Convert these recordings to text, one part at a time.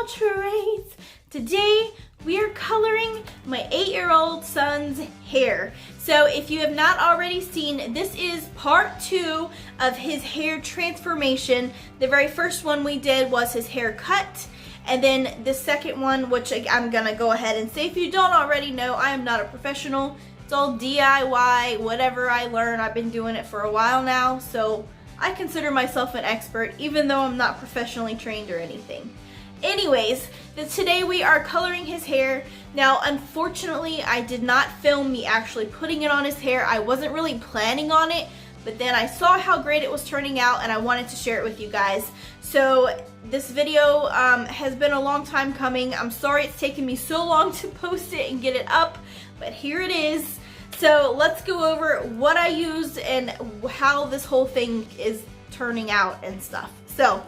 small traits. Today we are coloring my 8-year-old son's hair. So if you have not already seen, this is part 2 of his hair transformation. The very first one we did was his haircut. And then the second one, which I'm gonna go ahead and say, if you don't already know, I am not a professional. It's all DIY, whatever I learn. I've been doing it for a while now, so I consider myself an expert, even though I'm not professionally trained or anything. Anyways, today we are coloring his hair. Now, unfortunately, I did not film me actually putting it on his hair. I wasn't really planning on it, but then I saw how great it was turning out and I wanted to share it with you guys. So this video has been a long time coming. I'm sorry it's taken me so long to post it and get it up, but here it is. So let's go over what I used and how this whole thing is turning out and stuff. So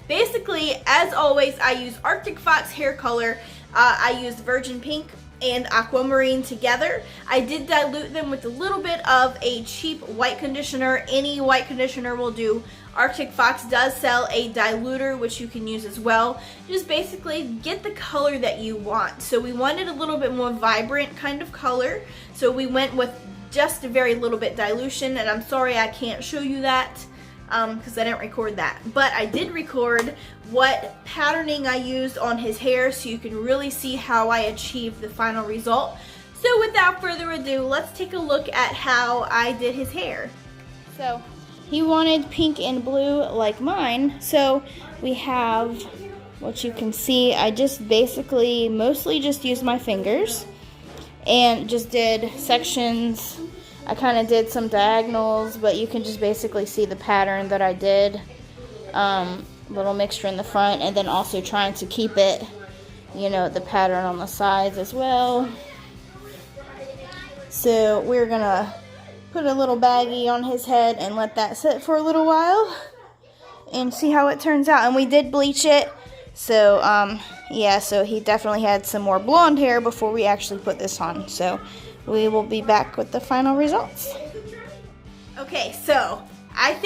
basically, as always, I use Arctic Fox hair color. I used Virgin Pink and Aquamarine together. I did dilute them with a little bit of a cheap white conditioner. Any white conditioner will do. Arctic Fox does sell a diluter, which you can use as well. Just basically get the color that you want. So we wanted a little bit more vibrant kind of color. So we went with just a very little bit dilution, and I'm sorry I can't show you that because I didn't record that. But I did record what patterning I used on his hair so you can really see how I achieved the final result. So without further ado, let's take a look at how I did his hair. So he wanted pink and blue like mine, so we have what you can see. I just basically mostly just used my fingers and just did sections. I kind of did some diagonals, but you can just basically see the pattern that I did. Little mixture in the front, and then also trying to keep it, you know, the pattern on the sides as well. So we're gonna put a little baggie on his head and let that sit for a little while and see how it turns out. And we did bleach it, so yeah, so he definitely had some more blonde hair before we actually put this on. So we will be back with the final results. Okay, so I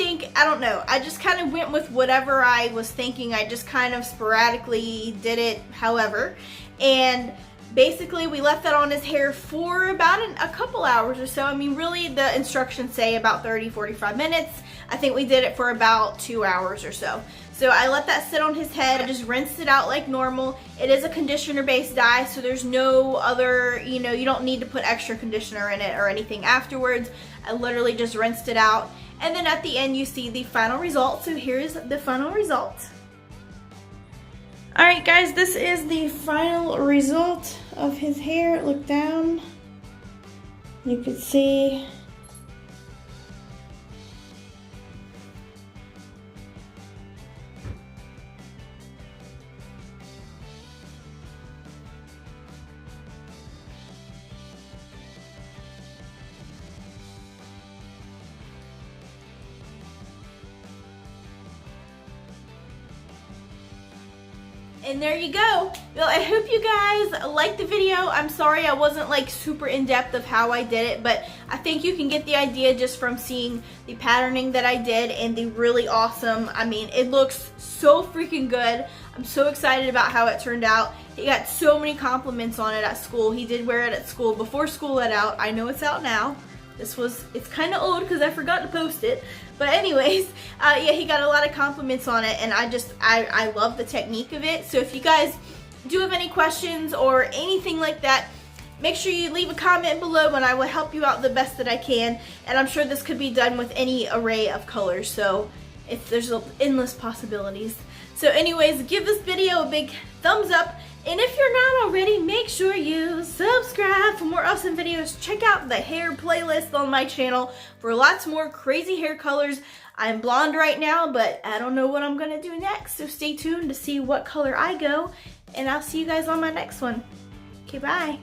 don't know, I just kind of went with whatever I was thinking. I just kind of sporadically did it however, and basically we left that on his hair for about a couple hours or so. I mean, really the instructions say about 30-45 minutes. I think we did it for about 2 hours or so. So I let that sit on his head. I just rinsed it out like normal. It is a conditioner based dye, so there's no other, you know, you don't need to put extra conditioner in it or anything afterwards. I literally just rinsed it out. And then at the end you see the final result. So here's the final result. Alright guys, this is the final result of his hair. Look down. You can see. And there you go. Well, I hope you guys liked the video. I'm sorry I wasn't like super in depth of how I did it, but I think you can get the idea just from seeing the patterning that I did and the really awesome, I mean, it looks so freaking good. I'm so excited about how it turned out. He got so many compliments on it at school. He did wear it at school before school let out. I know it's out now. It's kind of old because I forgot to post it. But anyways, yeah, he got a lot of compliments on it, and I love the technique of it. So if you guys do have any questions or anything like that, make sure you leave a comment below and I will help you out the best that I can. And I'm sure this could be done with any array of colors, so there's endless possibilities. So anyways, give this video a big thumbs up. And if you're not already, make sure you subscribe for more awesome videos. Check out the hair playlist on my channel for lots more crazy hair colors. I'm blonde right now, but I don't know what I'm gonna do next. So stay tuned to see what color I go. And I'll see you guys on my next one. Okay, bye.